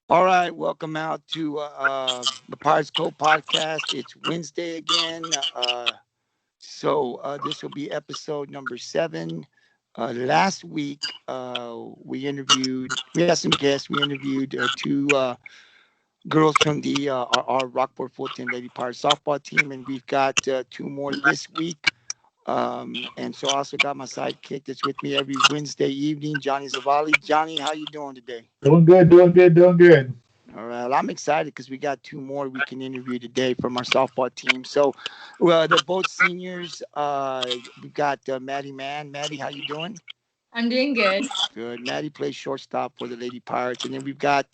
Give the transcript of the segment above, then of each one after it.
All right, welcome out to the Pirates Cove podcast. It's Wednesday again. This will be episode number 7. Last week, we had some guests. We interviewed two girls from our Rockport-Fulton Lady Pirates softball team, and we've got two more this week. And so I also got my sidekick that's with me every Wednesday evening, Johnny Zavala. Johnny, how you doing today? Doing good, doing good, doing good. All right, well, I'm excited because we got two more we can interview today from our softball team. So, well, they're both seniors. We've got Maddie Mann. Maddie, how you doing? I'm doing good. Good. Maddie plays shortstop for the Lady Pirates, and then we've got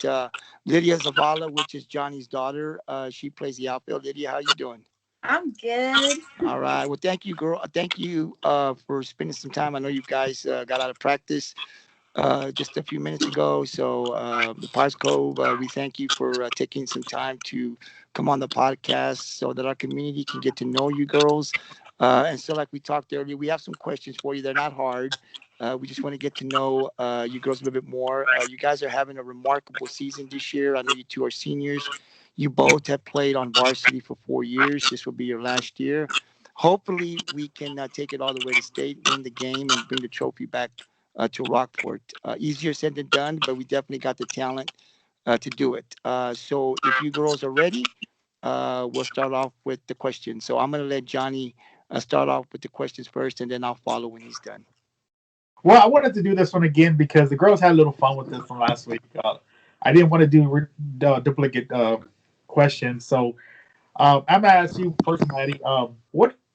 Lydia Zavala, which is Johnny's daughter. She plays the outfield. Lydia, how you doing? I'm good. All right. Well, thank you, girl. Thank you for spending some time. I know you guys got out of practice just a few minutes ago. So, the Pirates Cove, we thank you for taking some time to come on the podcast so that our community can get to know you girls. And so, like we talked earlier, we have some questions for you. They're not hard. We just want to get to know you girls a little bit more. You guys are having a remarkable season this year. I know you two are seniors. You both have played on varsity for 4 years. This will be your last year. Hopefully, we can take it all the way to state, win the game, and bring the trophy back to Rockport. Easier said than done, but we definitely got the talent to do it. So if you girls are ready, we'll start off with the questions. So I'm going to let Johnny start off with the questions first, and then I'll follow when he's done. Well, I wanted to do this one again because the girls had a little fun with this one last week. I didn't want to do duplicate questions, so I'm gonna ask you first, Maddie.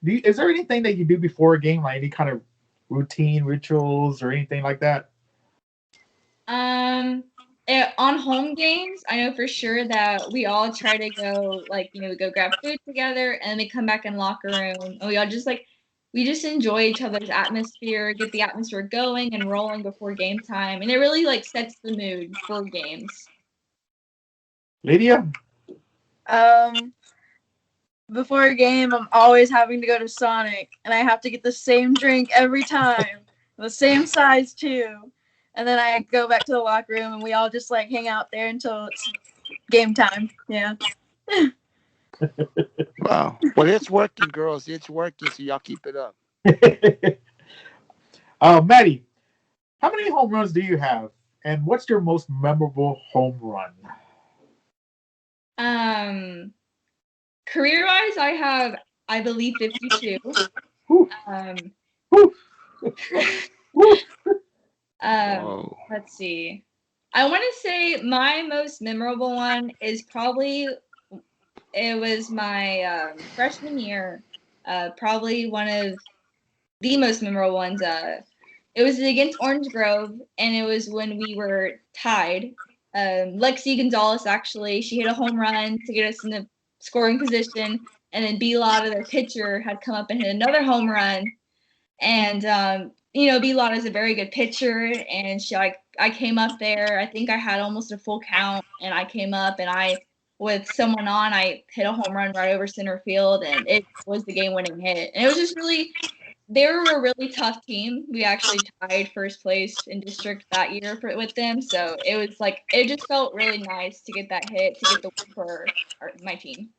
Is there anything that you do before a game, like any kind of routine, rituals, or anything like that? Um, on home games, I know for sure that we all try to go, we go grab food together, and then we come back in locker room, and we just enjoy each other's atmosphere, get the atmosphere going and rolling before game time, and it really sets the mood for games. Lydia? Um, Before a game, I'm always having to go to Sonic, and I have to get the same drink every time, the same size too. And then I go back to the locker room, and we all just hang out there until it's game time. Yeah. Wow. Well, it's working, girls. It's working, so y'all keep it up. Maddie, how many home runs do you have, and what's your most memorable home run? Um, Career-wise, I have, I believe, 52. Whew. Um, Whew. Whew. let's see. I want to say my most memorable one is probably it was my freshman year. Probably one of the most memorable ones. It was against Orange Grove, and it was when we were tied. Lexi Gonzalez actually, she hit a home run to get us in the scoring position, and then B Lotta, their pitcher, had come up and hit another home run. And B Lotta is a very good pitcher, and I came up there. I think I had almost a full count, and I came up and with someone on, I hit a home run right over center field, and it was the game-winning hit. And it was just really, they were a really tough team. We actually tied first place in district that year with them, so it was it just felt really nice to get that hit, to get the win for my team.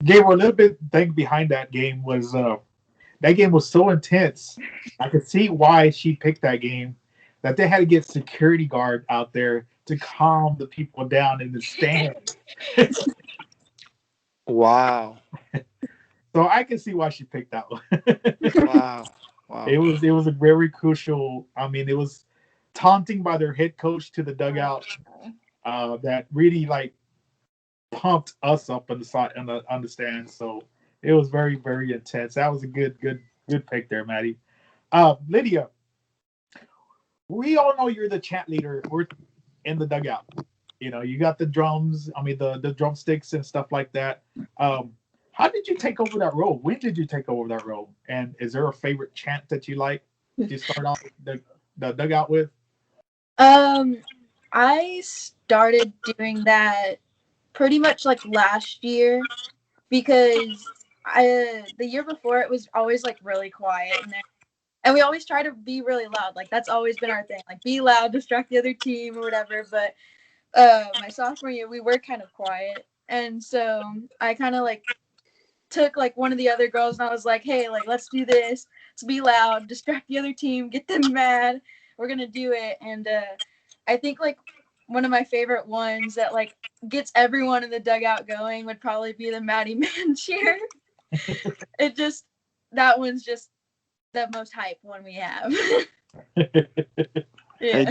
Gabriel, a little bit thing behind that game was that game was so intense. I could see why she picked that game. That they had to get security guard out there to calm the people down in the stand. Wow. So I can see why she picked that one. Wow. Wow. It was a very crucial. I mean, it was taunting by their head coach to the dugout. That really pumped us up on the side on the stand. So it was very, very intense. That was a good pick there, Maddie. Lydia, we all know you're the chant leader. We're in the dugout. You know, you got the drums. I mean, the drumsticks and stuff like that. How did you take over that role? When did you take over that role? And is there a favorite chant that you like to start off the dugout with? I started doing that pretty much last year because the year before it was always really quiet in there. And we always try to be really loud. That's always been our thing. Be loud, distract the other team or whatever. But my sophomore year, we were kind of quiet, and so I kind of like took like one of the other girls, and I was like, hey, like let's do this. Let's be loud, distract the other team, get them mad. We're gonna do it. And I think like one of my favorite ones that like gets everyone in the dugout going would probably be the Maddie Mann cheer. It just that one's just the most hype one we have. Hey, Yeah.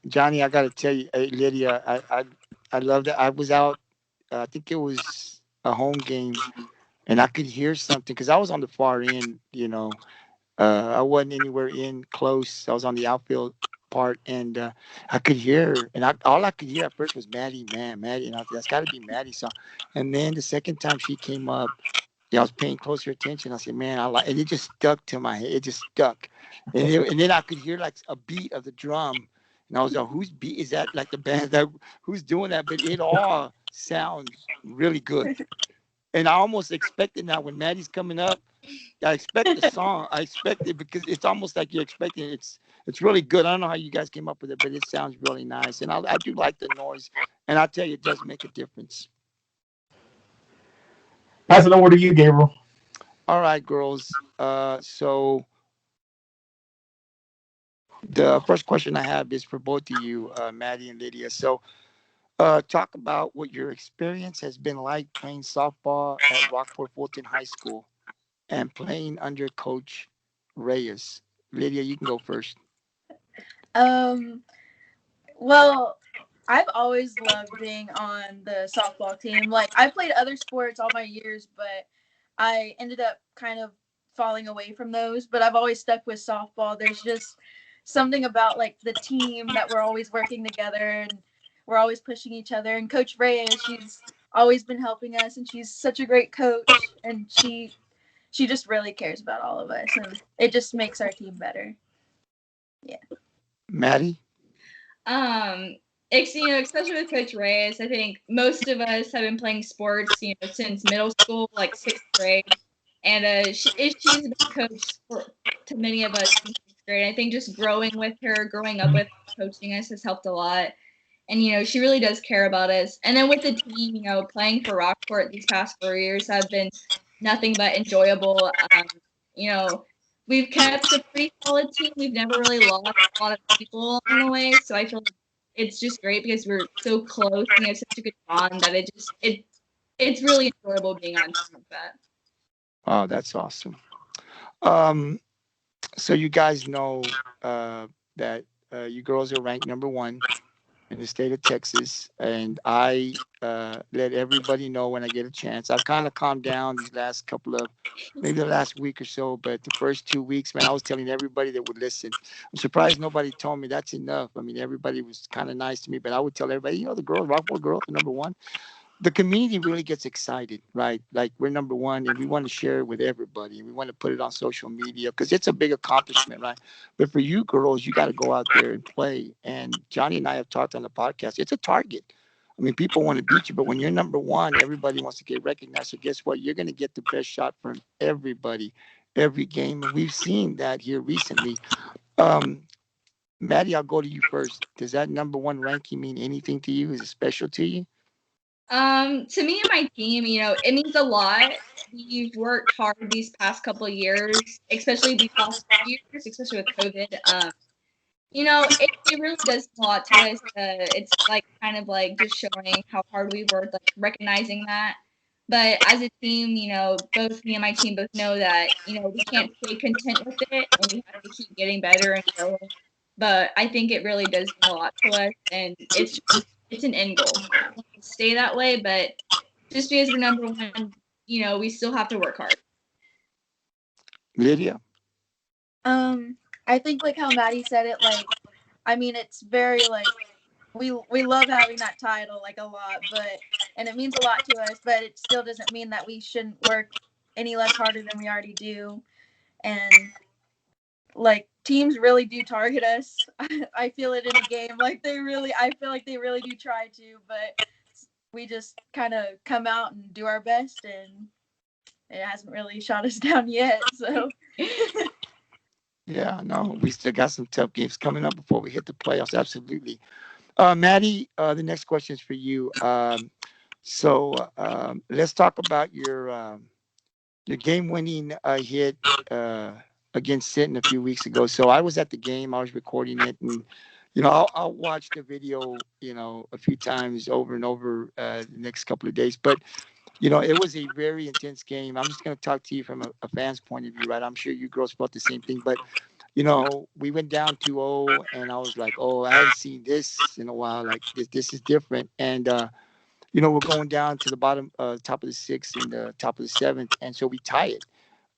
Johnny, I got to tell you, hey, Lydia, I love that. I was out. I think it was a home game, and I could hear something because I was on the far end. I wasn't anywhere in close. I was on the outfield part, and I could hear, and all I could hear at first was Maddie, man, Maddie, and I thought that's got to be Maddie's song. And then the second time she came up, yeah, I was paying closer attention. I said, man, and it just stuck to my head. It just stuck, and then I could hear like a beat of the drum, and I was like, whose beat is that? Like the band that who's doing that? But it all sounds really good, and I almost expected now when Maddie's coming up. I expect the song. I expect it because it's almost like you're expecting it. It's really good. I don't know how you guys came up with it, but it sounds really nice. And I do like the noise. And I tell you, it does make a difference. Pass it over to you, Gabriel. All right, girls. So the first question I have is for both of you, Maddie and Lydia. So talk about what your experience has been like playing softball at Rockport-Fulton High School and playing under Coach Reyes. Lydia, you can go first. Um. Well, I've always loved being on the softball team. Like I played other sports all my years, but I ended up kind of falling away from those. But I've always stuck with softball. There's just something about like the team that we're always working together and we're always pushing each other. And Coach Reyes, she's always been helping us, and she's such a great coach. And she just really cares about all of us, and it just makes our team better. Yeah. Maddie? Um, especially with Coach Reyes, I think most of us have been playing sports, since middle school, like sixth grade. And she's been coach to many of us since sixth grade. I think just growing with her, growing up with her, coaching us has helped a lot. And she really does care about us. And then with the team, playing for Rockport these past 4 years have been nothing but enjoyable. You know, we've kept a pretty solid team. We've never really lost a lot of people along the way. So I feel like it's just great because we're so close and we have such a good bond that it's really enjoyable being on team like that. Oh, that's awesome. Um, so you guys know that you girls are ranked number one in the state of Texas, and I let everybody know when I get a chance. I've kind of calmed down these last couple of, maybe the last week or so, but the first 2 weeks, man, I was telling everybody that would listen. I'm surprised nobody told me that's enough. I mean, everybody was kind of nice to me, but I would tell everybody, the girls, Rockport girls are number one. The community really gets excited, right? Like we're number one and we want to share it with everybody. We want to put it on social media because it's a big accomplishment, right? But for you girls, you got to go out there and play. And Johnny and I have talked on the podcast. It's a target. I mean, people want to beat you, but when you're number one, everybody wants to get recognized. So guess what? You're going to get the best shot from everybody, every game. And we've seen that here recently. Um, Maddie, I'll go to you first. Does that number one ranking mean anything to you? Is it special to you? To me and my team, it means a lot. We've worked hard these past couple of years, especially these last few years, especially with COVID. It really does mean a lot to us. It's like kind of like just showing how hard we worked, like recognizing that. But as a team, both me and my team both know that, we can't stay content with it and we have to keep getting better and growing. But I think it really does mean a lot to us, and it's an end goal. We don't want to stay that way, but just because we're number one, we still have to work hard. Lydia? I think like how Maddie said it, like, I mean, it's very like we love having that title like a lot, and it means a lot to us, but it still doesn't mean that we shouldn't work any less harder than we already do. And like teams really do target us. I feel it in a game. I feel like they really do try to, but we just kind of come out and do our best, and it hasn't really shot us down yet. So Yeah, no, we still got some tough games coming up before we hit the playoffs. Absolutely. Maddie, the next question is for you. Let's talk about your game-winning hit against Sinton a few weeks ago. So I was at the game. I was recording it, and I'll watch the video, a few times over and over the next couple of days. But it was a very intense game. I'm just going to talk to you from a fan's point of view, right? I'm sure you girls felt the same thing, but we went down 2-0, and I was like, oh, I hadn't seen this in a while. Like this is different, and we're going down to the bottom, top of the sixth and the top of the seventh, and so we tie it.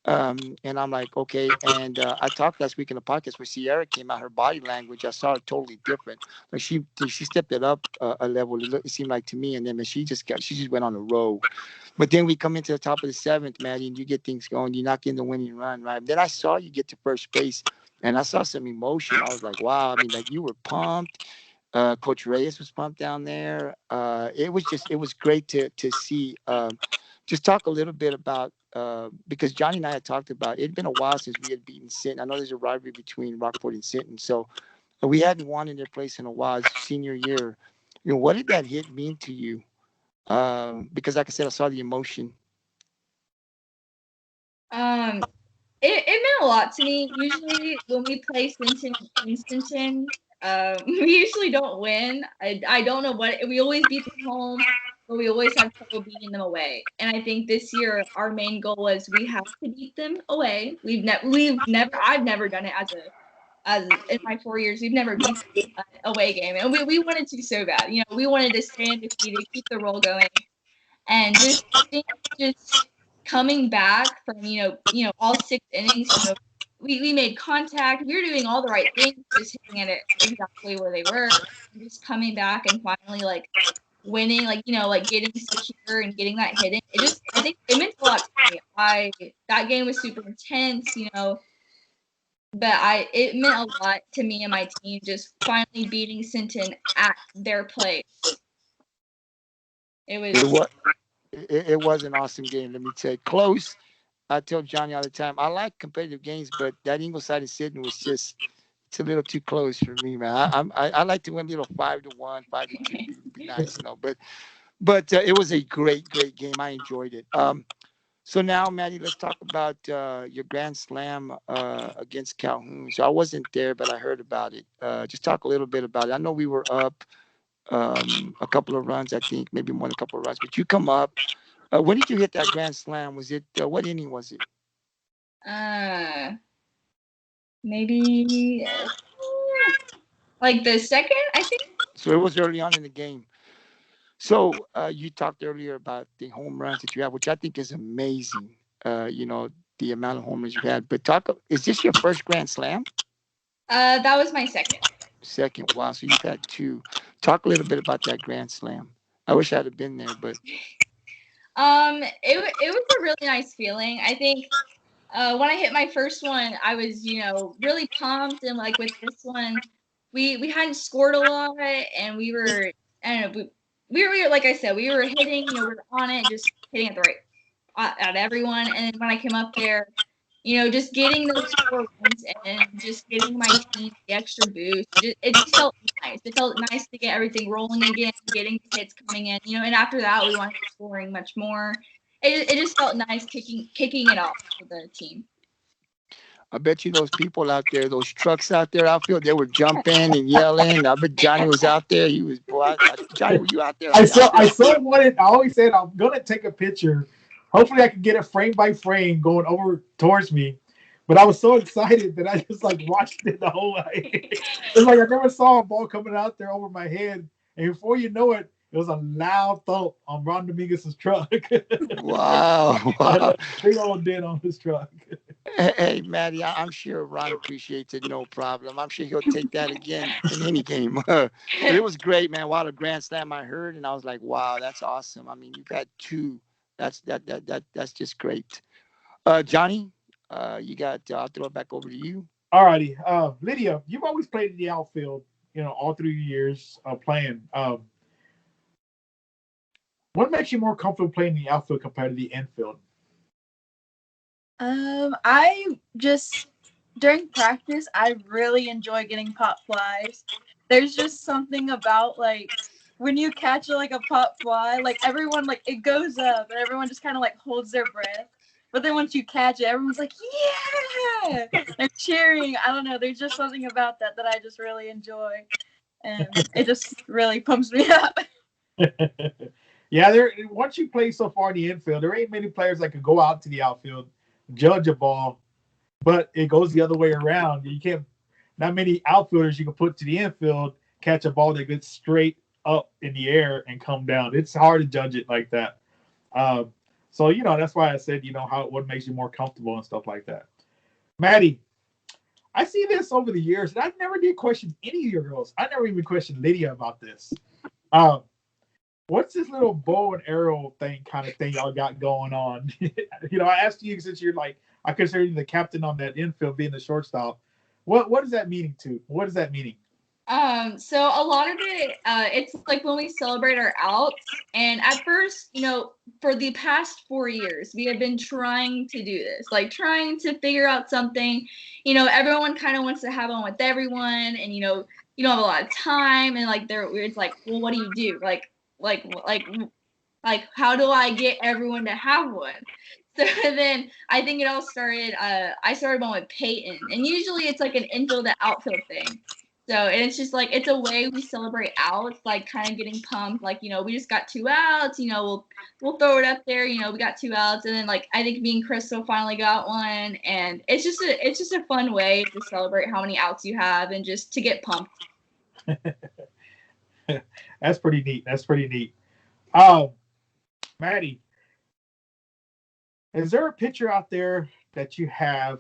And I'm like, okay. And I talked last week in the podcast where Sierra came out. Her body language, I saw it totally different. Like she stepped it up a level. It seemed like to me, and then she just went on a roll. But then we come into the top of the seventh, Maddie, and you get things going. You knock in the winning run, right? Then I saw you get to first base, and I saw some emotion. I was like, wow. I mean, like you were pumped. Coach Reyes was pumped down there. It was great to see. Just talk a little bit about because Johnny and I had talked about it'd been a while since we had beaten Sinton. I know there's a rivalry between Rockport and Sinton, so we hadn't won in their place in a while. It's senior year, what did that hit mean to you? Because like I said, I saw the emotion. Um, it meant a lot to me. Usually when we play Sinton in Sinton, we usually don't win. I don't know what we always beat them home, but we always have trouble beating them away. And I think this year our main goal was we have to beat them away. I've never done it as in my 4 years. We've never beat an away game, and we wanted to so bad. We wanted to stay undefeated, keep the roll going, and just I think just coming back from all 6 innings, we made contact. We were doing all the right things, just hitting it exactly where they were. And just coming back and finally like winning, like like getting secure and getting that hitting. I think it meant a lot to me. That game was super intense, but it meant a lot to me and my team just finally beating Sinton at their place. It was. It was an awesome game. Let me tell you, close. I tell Johnny all the time, I like competitive games, but that Ingleside and Sydney was just it's a little too close for me, man. I like to win a little 5-1, 5-2, be nice, But it was a great game. I enjoyed it. So now, Maddie, let's talk about your Grand Slam against Calhoun. So I wasn't there, but I heard about it. Just talk a little bit about it. I know we were up a couple of runs, I think, maybe more than a couple of runs, but you come up. When did you hit that Grand Slam? Was it what inning was it? Maybe like the second, I think. So it was early on in the game. So you talked earlier about the home runs that you have, which I think is amazing. The amount of home runs you had. But is this your first Grand Slam? That was my second. Second, wow. So you've had two. Talk a little bit about that Grand Slam. I wish I'd have been there, but it was a really nice feeling. I think when I hit my first one, I was really pumped, and like with this one, we hadn't scored a lot, and we were I don't know we were like I said, we were hitting, we were on it, just hitting it the right at everyone. And then when I came up there, just getting those 4 wins and just getting my team the extra boost, it just felt nice. It felt nice to get everything rolling again, getting the hits coming in, and after that we wanted scoring much more. It just felt nice kicking it off for the team. I bet you those people out there, those trucks out there outfield, they were jumping and yelling. I bet Johnny was out there. He was boy. Johnny, were you out there? I saw one. I always said I'm gonna take a picture. Hopefully, I can get it frame by frame going over towards me. But I was so excited that I just like watched it the whole way. It's like I never saw a ball coming out there over my head, and before you know it, it was a loud thump on Ron Dominguez's truck. Wow. Big old dent on his truck. Hey, Maddie, I'm sure Ron appreciates it. No problem. I'm sure he'll take that again in any game. But it was great, man. Wow, the Grand Slam I heard, and I was like, wow, that's awesome. I mean, you've had two. That's just great. Johnny, you got. I'll throw it back over to you. Alrighty, Lydia, you've always played in the outfield. All through your years of playing. What makes you more comfortable playing the outfield compared to the infield? I just during practice I really enjoy getting pop flies. there's just something about like when you catch like a pop fly, like everyone like it goes up and everyone just kind of like holds their breath. But then once you catch it, everyone's like, yeah, they're cheering. I don't know. There's just something about that I just really enjoy, and it just really pumps me up. Yeah, once you play so far in the infield, there ain't many players that can go out to the outfield, judge a ball, but it goes the other way around. You can't. Not many outfielders you can put to the infield, catch a ball that gets straight up in the air and come down. It's hard to judge it like that. So that's why I said what makes you more comfortable and stuff like that. Maddie, I see this over the years, and I never did question any of your girls. I never even questioned Lydia about this. What's this little bow and arrow kind of thing y'all got going on? I asked you since you're like, I consider you the captain on that infield, being the shortstop. What is that meaning to? What is that meaning? So a lot of it, it's like when we celebrate our outs, and at first, for the past 4 years, we have been trying to do this, like trying to figure out something. Everyone kind of wants to have one with everyone, and you don't have a lot of time, and like it's like, well, what do you do? Like how do I get everyone to have one? So then I think it all started. I started one with Peyton, and usually it's like an infield to outfield thing. So, and it's just like, it's a way we celebrate outs, like kind of getting pumped. Like, we just got 2 outs, we'll throw it up there, we got 2 outs. And then like, I think me and Crystal finally got one. And it's just a fun way to celebrate how many outs you have and just to get pumped. That's pretty neat. Maddie, is there a pitcher out there that you have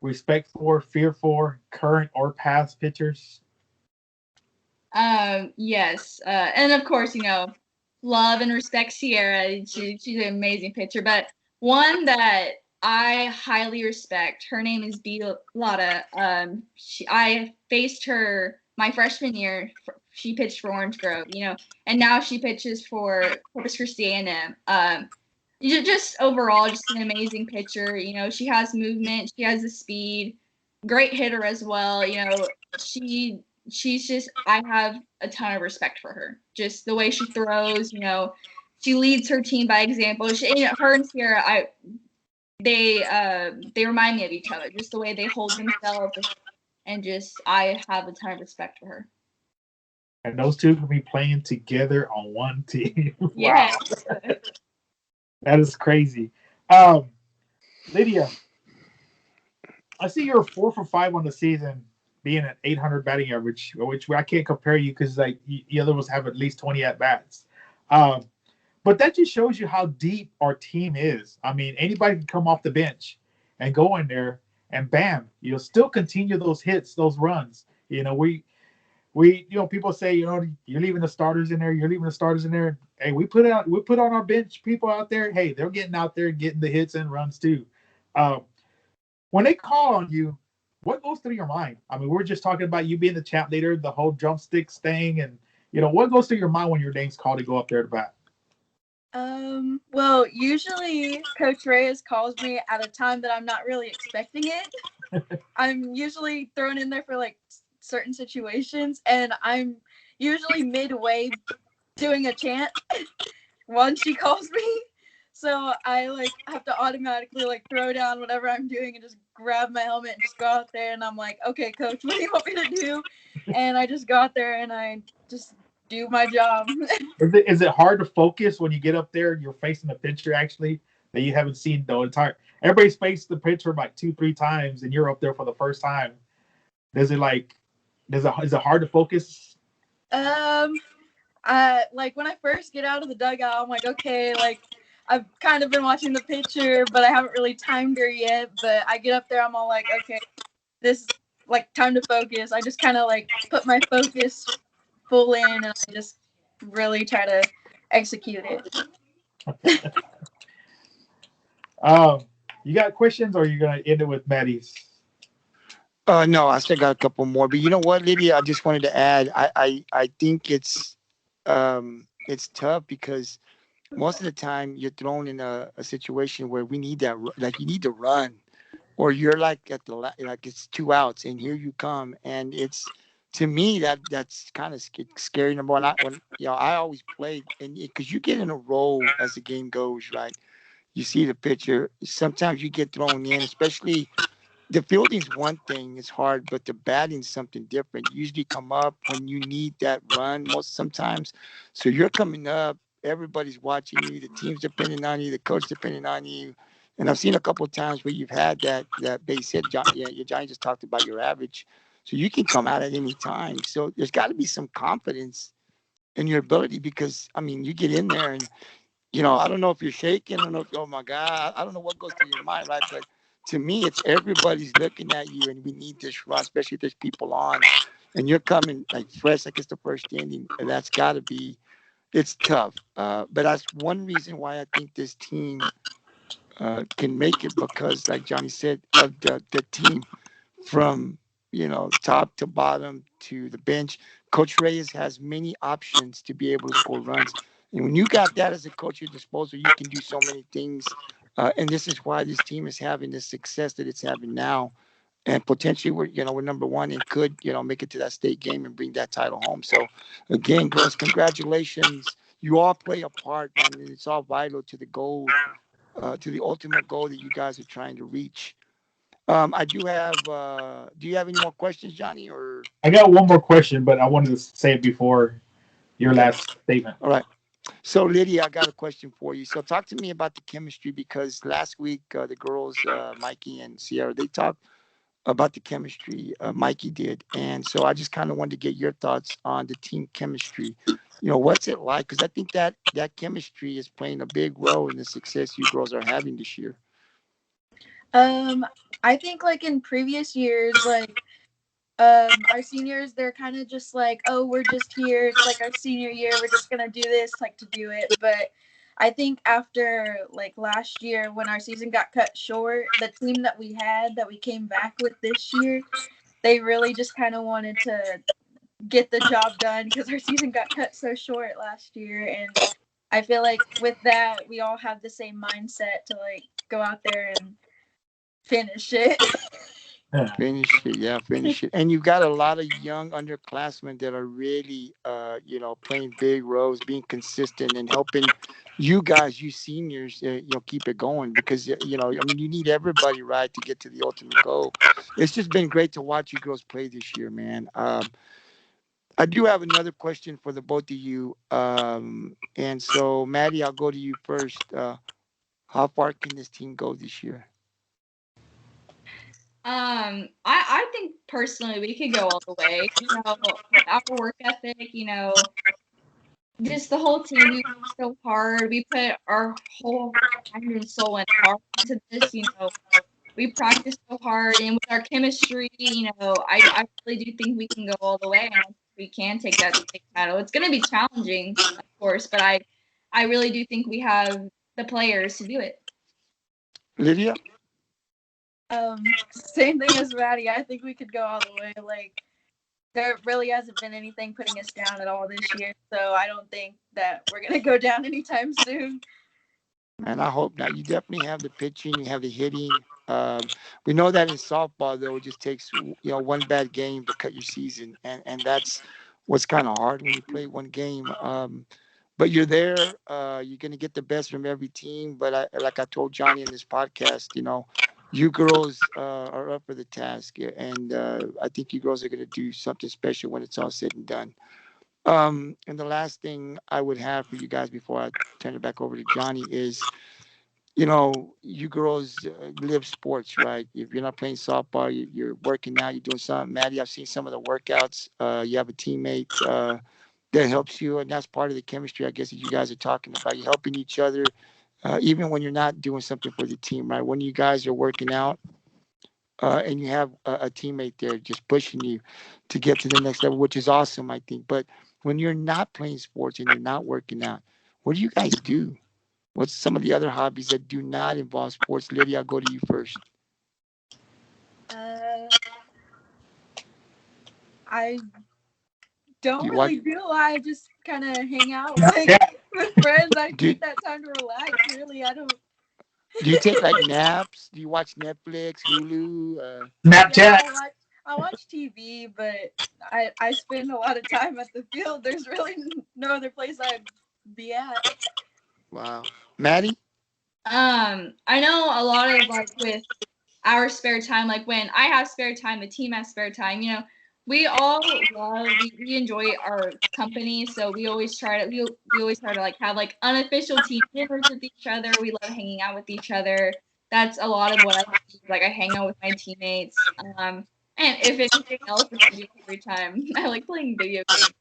respect for, fear for, current or past pitchers? Yes. And of course, love and respect Sierra. She's an amazing pitcher. But one that I highly respect, her name is B. Lotta. I faced her my freshman year. She pitched for Orange Grove, and now she pitches for Corpus Christi A&M. Just overall, just an amazing pitcher. She has movement, she has the speed, great hitter as well. She's just, I have a ton of respect for her. Just the way she throws, she leads her team by example. Her and Sierra, they remind me of each other. Just the way they hold themselves, and just I have a ton of respect for her. And those two can be playing together on one team. Wow. Yeah. That is crazy. Lydia, I see you're 4 for 5 on the season, being at 800 batting average, which I can't compare you because like the other ones have at least 20 at bats. But that just shows you how deep our team is. I mean, anybody can come off the bench and go in there, and bam, you'll still continue those hits, those runs. People say, you're leaving the starters in there. You're leaving the starters in there. Hey, we put on our bench people out there. Hey, they're getting out there and getting the hits and runs too. When they call on you, what goes through your mind? I mean, we're just talking about you being the champ leader, the whole drumsticks thing, and what goes through your mind when your name's called to go up there to bat? Well, usually Coach Reyes calls me at a time that I'm not really expecting it. I'm usually thrown in there for like certain situations, and I'm usually midway doing a chant once she calls me, so I like have to automatically like throw down whatever I'm doing and just grab my helmet and just go out there, and I'm like, okay, coach, what do you want me to do? And I just go out there and I just do my job. Is it hard to focus when you get up there and you're facing a pitcher actually that you haven't seen the entire? Everybody's faced the pitcher like 2-3 times, and you're up there for the first time. Is it hard to focus? Like when I first get out of the dugout, I'm like, okay, like I've kind of been watching the pitcher, but I haven't really timed her yet. But I get up there, I'm all like, okay, this is like time to focus. I just kind of like put my focus full in, and I just really try to execute it. You got questions, or are you gonna end it with Maddies? No, I still got a couple more. But you know what, Lydia? I just wanted to add. I think it's tough because most of the time you're thrown in a situation where we need that, like you need to run, or you're like at like it's 2 outs, and here you come, and it's to me that's kind of scary. Number one, I always played, and because you get in a role as the game goes, right? You see the picture. Sometimes you get thrown in, especially the fielding's one thing, it's hard, but the batting's something different. You usually come up when you need that run most sometimes. So you're coming up, everybody's watching you, the team's depending on you, the coach depending on you. And I've seen a couple of times where you've had that base hit. Yeah, your Johnny just talked about your average. So you can come out at any time. So there's got to be some confidence in your ability because I mean you get in there and I don't know if you're shaking. I don't know if, oh my God, I don't know what goes through your mind, right? But to me, it's everybody's looking at you and we need this run, especially if there's people on and you're coming like fresh, like it's the first inning. And that's got to be, it's tough. But that's one reason why I think this team can make it because, like Johnny said, of the team from top to bottom to the bench. Coach Reyes has many options to be able to score runs, and when you got that as a coach at your disposal, you can do so many things. And this is why this team is having the success that it's having now, and potentially we're number one and could make it to that state game and bring that title home. So, again, girls, congratulations! You all play a part, man, and it's all vital to the goal, to the ultimate goal that you guys are trying to reach. I do have. Do you have any more questions, Johnny? Or I got one more question, but I wanted to say it before your okay, last statement. all right. So, Lydia, I got a question for you. So, talk to me about the chemistry because last week the girls, Mikey and Sierra, they talked about the chemistry. Mikey did, and so I just kind of wanted to get your thoughts on the team chemistry. What's it like? Because I think that chemistry is playing a big role in the success you girls are having this year. Um, I think like in previous years, like our seniors, they're kind of just like, oh, we're just here. It's like our senior year. We're just gonna do this, like to do it. But I think after like last year, when our season got cut short, the team that we had that we came back with this year, they really just kind of wanted to get the job done because our season got cut so short last year. And I feel like with that, we all have the same mindset to like go out there and finish it. Finish it, yeah, finish it. And you've got a lot of young underclassmen that are really, playing big roles, being consistent, and helping you guys, you seniors, keep it going because I mean, you need everybody, right, to get to the ultimate goal. It's just been great to watch you girls play this year, man. I do have another question for the both of you, and so Maddie, I'll go to you first. How far can this team go this year? I think personally we could go all the way. With our work ethic, just the whole team. We work so hard. We put our whole mind and soul and heart into this. We practice so hard, and with our chemistry, I really do think we can go all the way, and I think we can take that state title. It's going to be challenging, of course, but I really do think we have the players to do it. Lydia? Same thing as Maddie. I think we could go all the way. Like there really hasn't been anything putting us down at all this year, so I don't think that we're gonna go down anytime soon. And I hope not. You definitely have the pitching, you have the hitting. We know that in softball, though, it just takes one bad game to cut your season, and that's what's kind of hard when you play one game. But you're there. You're gonna get the best from every team. But like I told Johnny in this podcast, you girls are up for the task, and I think you girls are gonna do something special when it's all said and done. And the last thing I would have for you guys before I turn it back over to Johnny is, you girls live sports, right? If you're not playing softball, you're working out, you're doing something. Maddie, I've seen some of the workouts. You have a teammate that helps you, and that's part of the chemistry, I guess, that you guys are talking about. You're helping each other, even when you're not doing something for the team, right? When you guys are working out, and you have a teammate there just pushing you to get to the next level, which is awesome, I think. But when you're not playing sports and you're not working out, what do you guys do? What's some of the other hobbies that do not involve sports? Lydia, I'll go to you first. Uh, I Do don't you watch? really do. I just kind of hang out Yeah, with friends. I Do take that time to relax. Really, I don't. do you take like naps? Do you watch Netflix, Hulu? Yeah, Snapchat. I watch TV, but I spend a lot of time at the field. There's really no other place I'd be at. Wow. Maddie? I know a lot of like with our spare time, like when I have spare time, the team has spare time, we all we enjoy our company, so we always try to like have like unofficial team dinners with each other. We love hanging out with each other. That's a lot of what I do. Like I hang out with my teammates. And if anything else, it's video free time. I like playing video games.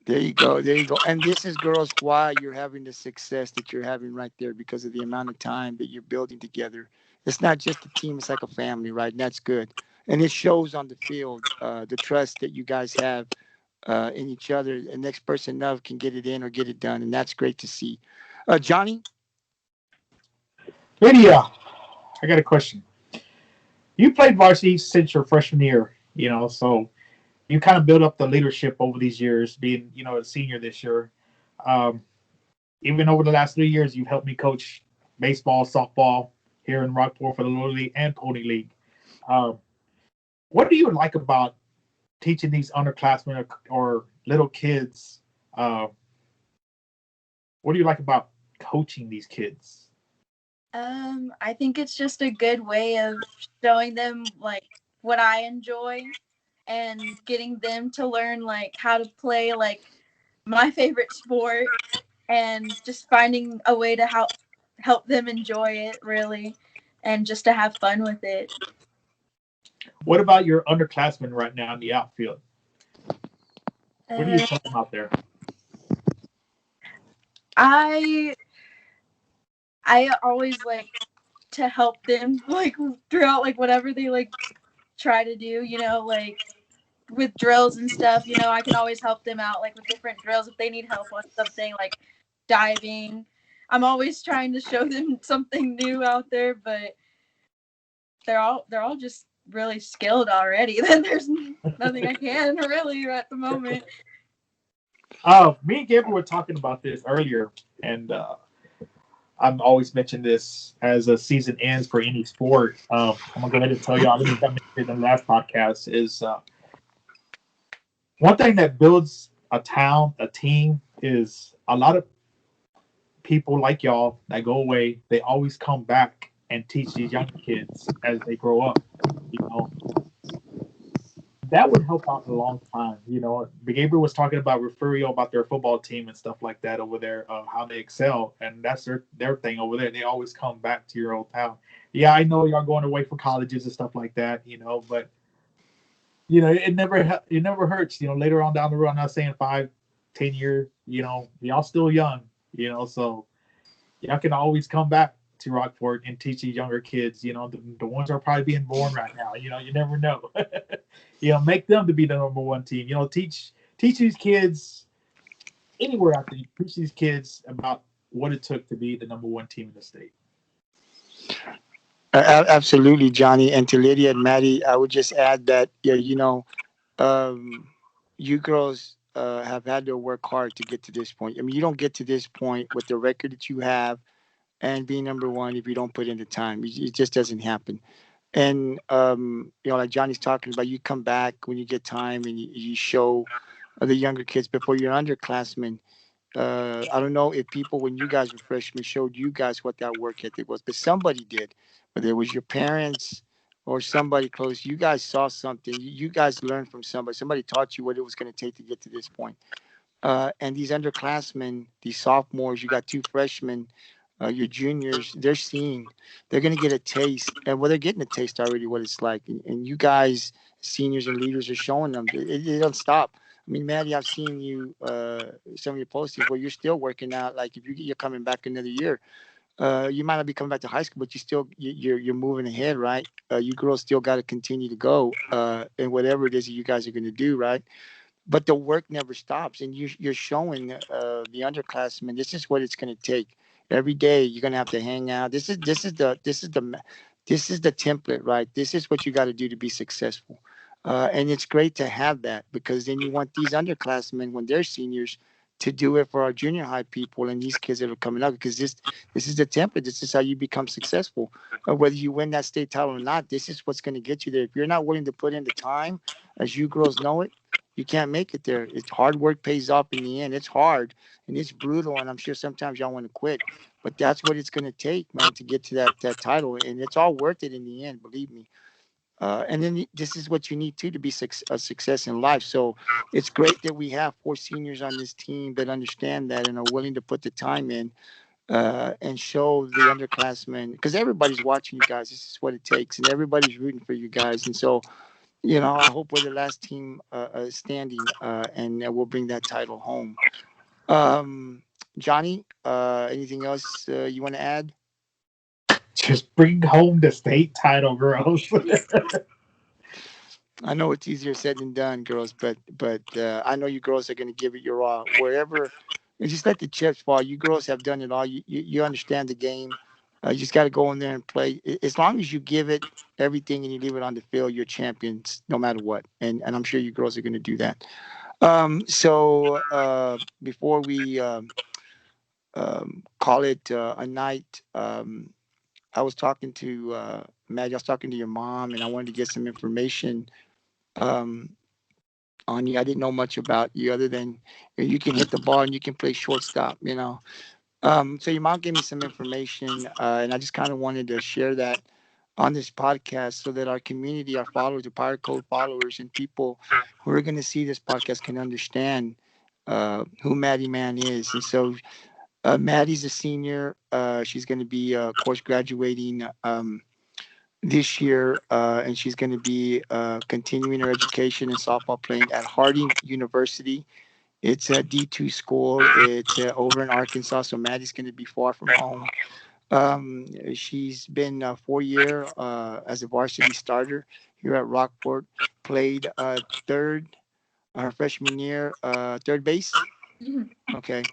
There you go. There you go. And this is, girls, why you're having the success that you're having right there, because of the amount of time that you're building together. It's not just a team, it's like a family, right? And that's good. And it shows on the field, the trust that you guys have in each other. The next person up can get it in or get it done. And that's great to see. Johnny? Lydia, I got a question. You played varsity since your freshman year, so you kind of built up the leadership over these years, being, a senior this year. Um, Even over the last 3 years, you've helped me coach baseball, softball here in Rockport for the Little League and Pony League. Um, what do you like about teaching these underclassmen or little kids? What do you like about coaching these kids? I think it's just a good way of showing them like what I enjoy and getting them to learn like how to play like my favorite sport and just finding a way to help them enjoy it really and just to have fun with it. What about your underclassmen right now in the outfield? What do you Uh, tell them out there? I always like to help them like throughout like whatever they like try to do, like with drills and stuff, I can always help them out like with different drills if they need help with something like diving. I'm always trying to show them something new out there, but they're all just really skilled already. Then there's nothing I can really at the moment. Me and Gabriel were talking about this earlier, and I'm always mention this as a season ends for any sport. I'm gonna go ahead and tell y'all. I think I mentioned it in the last podcast. Is one thing that builds a town, a team, is a lot of people like y'all that go away. They always come back and teach these younger kids as they grow up. You know, that would help out in a long time. Gabriel was talking about Refurio, about their football team and stuff like that over there, how they excel, and that's their thing over there. They always come back to your old town. Yeah, I know y'all going away for colleges and stuff like that, but it never hurts. Later on down the road, I'm not saying 5-10 years. Y'all still young. So y'all can always come back to Rockport and teach these younger kids. The ones that are probably being born right now. You never know. Make them to be the number one team. Teach these kids anywhere out there. Teach these kids about what it took to be the number one team in the state. Absolutely, Johnny. And to Lydia and Maddie, I would just add that, you girls have had to work hard to get to this point. I mean, you don't get to this point with the record that you have and being number one if you don't put in the time. It just doesn't happen. And like Johnny's talking about, you come back when you get time and you show the younger kids before you're underclassmen. I don't know if people, when you guys were freshmen, showed you guys what that work ethic was, but somebody did. Whether it was your parents or somebody close, you guys saw something. You guys learned from somebody. Somebody taught you what it was going to take to get to this point. And these underclassmen, these sophomores, you got two freshmen, your juniors, they're going to get a taste. And well, they're getting a taste already what it's like. And you guys, seniors and leaders, are showing them. It don't stop. I mean, Maddie, I've seen you, some of your postings where you're still working out. Like if you're coming back another year, you might not be coming back to high school, but you're moving ahead, right? You girls still got to continue to go, and whatever it is that you guys are going to do, right? But the work never stops, and you're showing the underclassmen this is what it's going to take. Every day you're going to have to hang out. This is the template, right? This is what you got to do to be successful, and it's great to have that because then you want these underclassmen when they're seniors to do it for our junior high people and these kids that are coming up, because this is the template. This is how you become successful. Whether you win that state title or not, this is what's going to get you there. If you're not willing to put in the time, as you girls know it, you can't make it there. It's hard work pays off in the end. It's hard and it's brutal, and I'm sure sometimes y'all want to quit, but that's what it's going to take, man, to get to that title, and it's all worth it in the end. Believe me. And then this is what you need too to be a success in life. So it's great that we have four seniors on this team that understand that and are willing to put the time in and show the underclassmen, because everybody's watching you guys. This is what it takes, and everybody's rooting for you guys. And so, I hope we're the last team standing, and we'll bring that title home. Johnny, anything else you want to add? Just bring home the state title, girls. I know it's easier said than done, girls, but I know you girls are going to give it your all wherever. And just let the chips fall. You girls have done it all. You understand the game. You just got to go in there and play. As long as you give it everything and you leave it on the field, you're champions no matter what. And I'm sure you girls are going to do that. So before we call it a night, I was talking to Maddie. I was talking to your mom, and I wanted to get some information. Um, on you. I didn't know much about you other than you can hit the ball and you can play shortstop. So your mom gave me some information, and I just kind of wanted to share that on this podcast so that our community, our followers, the Pirate Code followers, and people who are going to see this podcast can understand who Maddie Mann is. And so Maddie's a senior. She's going to be, of course, graduating this year, and she's going to be continuing her education in softball playing at Harding University. It's a D2 school. It's over in Arkansas, so Maddie's going to be far from home. She's been 4 year as a varsity starter here at Rockport. Played third her freshman year, third base. Mhm. Okay.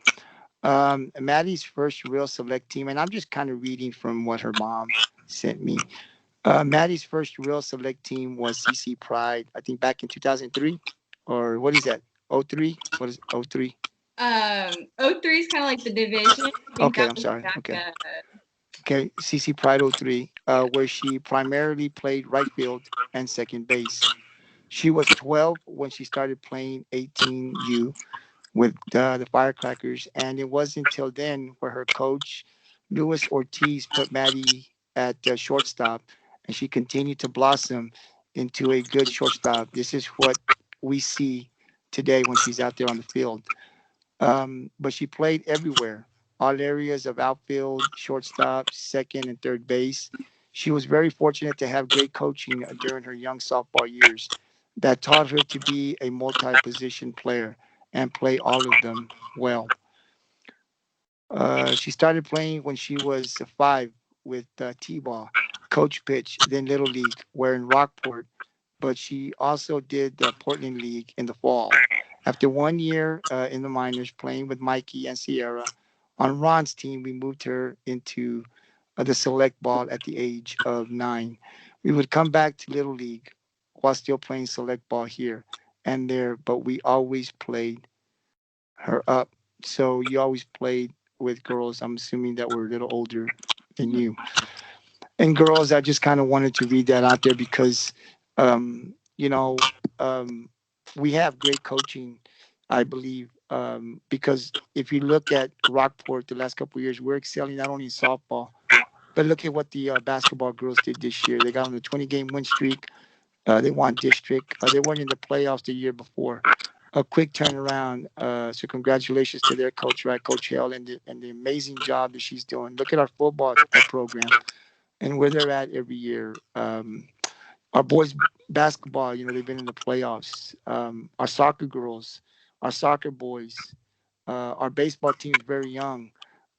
Maddie's first real select team, and I'm just kind of reading from what her mom sent me. Maddie's first real select team was CC Pride, I think back in 2003, or what is that? Oh three? What is oh three? O3 is kind of like the division. I think Okay, that I'm was sorry. back. Okay, okay. CC Pride oh 03, where she primarily played right field and second base. She was 12 when she started playing 18U with the Firecrackers, and it wasn't until then where her coach, Luis Ortiz, put Maddie at shortstop, and she continued to blossom into a good shortstop. This is what we see today when she's out there on the field. But she played everywhere, all areas of outfield, shortstop, second, and third base. She was very fortunate to have great coaching during her young softball years that taught her to be a multi position player and play all of them well. She started playing when she was 5 with T-ball, coach pitch, then Little League, where in Rockport, but she also did the Portland League in the fall. After 1 year in the minors playing with Mikey and Sierra, on Ron's team, we moved her into the select ball at the age of 9. We would come back to Little League while still playing select ball here and there, but we always played her up. So you always played with girls, I'm assuming that were a little older than you. And girls, I just kind of wanted to read that out there because, you know, um, we have great coaching, I believe. Because if you look at Rockport the last couple of years, we're excelling not only in softball, but look at what the basketball girls did this year. They got on a 20-game win streak. They won district. They weren't in the playoffs the year before. A quick turnaround. So congratulations to their coach, right, Coach Hale, and the amazing job that she's doing. Look at our football program and where they're at every year. Our boys basketball, they've been in the playoffs. Our soccer girls, our soccer boys, our baseball team's very young.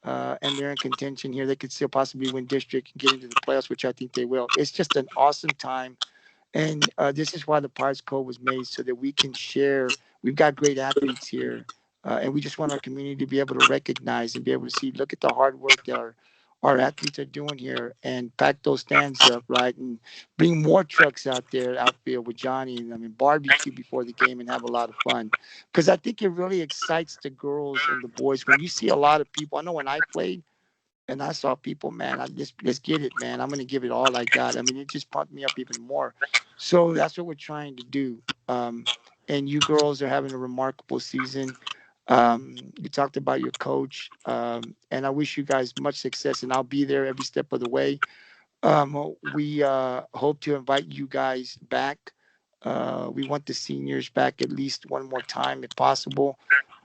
And they're in contention here. They could still possibly win district and get into the playoffs, which I think they will. It's just an awesome time, and this is why the Pirates Code was made so that we can share. We've got great athletes here, and we just want our community to be able to recognize and be able to see. Look at the hard work that our athletes are doing here and pack those stands up, right? And bring more trucks out there, outfield with Johnny and I mean, barbecue before the game and have a lot of fun. Because I think it really excites the girls and the boys when you see a lot of people. I know when I played, and I saw people, man, let's get it, man. I'm gonna give it all I got. I mean, it just pumped me up even more. So that's what we're trying to do. And you girls are having a remarkable season. You talked about your coach, and I wish you guys much success. And I'll be there every step of the way. We hope to invite you guys back. We want the seniors back at least one more time, if possible,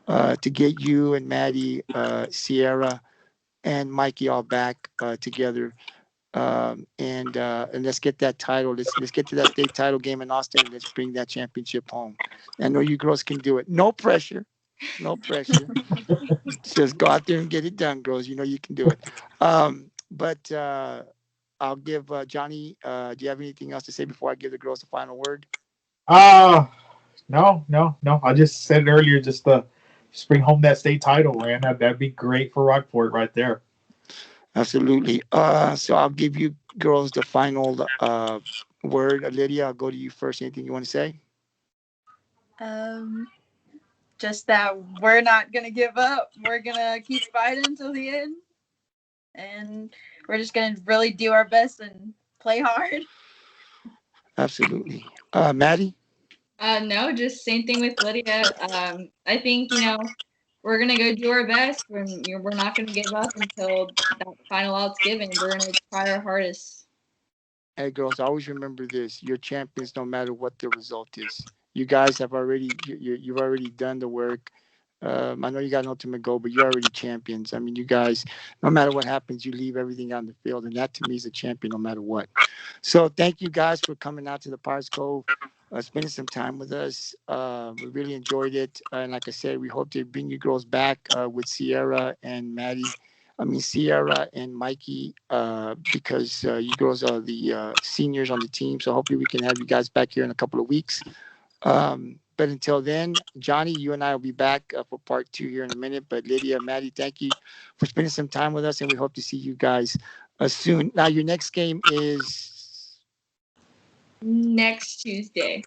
to get you and Maddie, Sierra and Mikey all back together. And let's get that title. Let's get to that state title game in Austin and let's bring that championship home. I know you girls can do it. No pressure. No pressure. Just go out there and get it done, girls. You know you can do it. But I'll give Johnny. Do you have anything else to say before I give the girls the final word? Uh no. I just said it earlier, just bring home that state title, man. That'd be great for Rockport right there. Absolutely. So I'll give you girls the final word. Lydia, I'll go to you first. Anything you want to say? Um, just that we're not gonna give up. We're gonna keep fighting until the end, and we're just gonna really do our best and play hard. Absolutely. Maddie? No, just same thing with Lydia. I think we're gonna go do our best. We're not gonna give up until that final out's given. We're gonna try our hardest. Hey, girls, always remember this. You're champions no matter what the result is. You guys have already, you've already done the work. I know you got an ultimate goal, but you're already champions. I mean, you guys, no matter what happens, you leave everything on the field. And that to me is a champion no matter what. So thank you guys for coming out to the Pirates Cove, spending some time with us. We really enjoyed it. And like I said, we hope to bring you girls back with Sierra and Maddie. I mean, Sierra and Mikey, because you girls are the seniors on the team. So hopefully we can have you guys back here in a couple of weeks. But until then, Johnny, you and I will be back for part two here in a minute. But Lydia, Maddie, thank you for spending some time with us, and we hope to see you guys soon. Now, your next game Next Tuesday.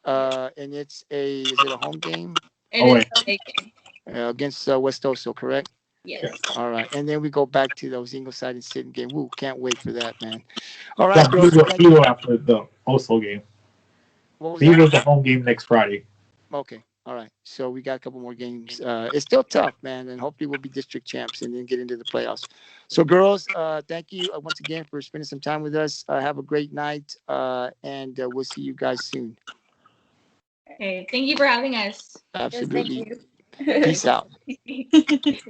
and is it a home game It Oh is wait, a big game. against West Oso, correct? Yes. All right, and then we go back to those Ingleside and Sitten game. Woo, can't wait for that, man. All right, yeah, girls. So thank you. Pluto after the Oslo game. What was that? Pluto's the home game next Friday. Okay. All right. So we got a couple more games. It's still tough, man, and hopefully we'll be district champs and then get into the playoffs. So, girls, thank you once again for spending some time with us. Have a great night, and we'll see you guys soon. Okay. Thank you for having us. Yes, thank Absolutely. you. Peace out. Bye.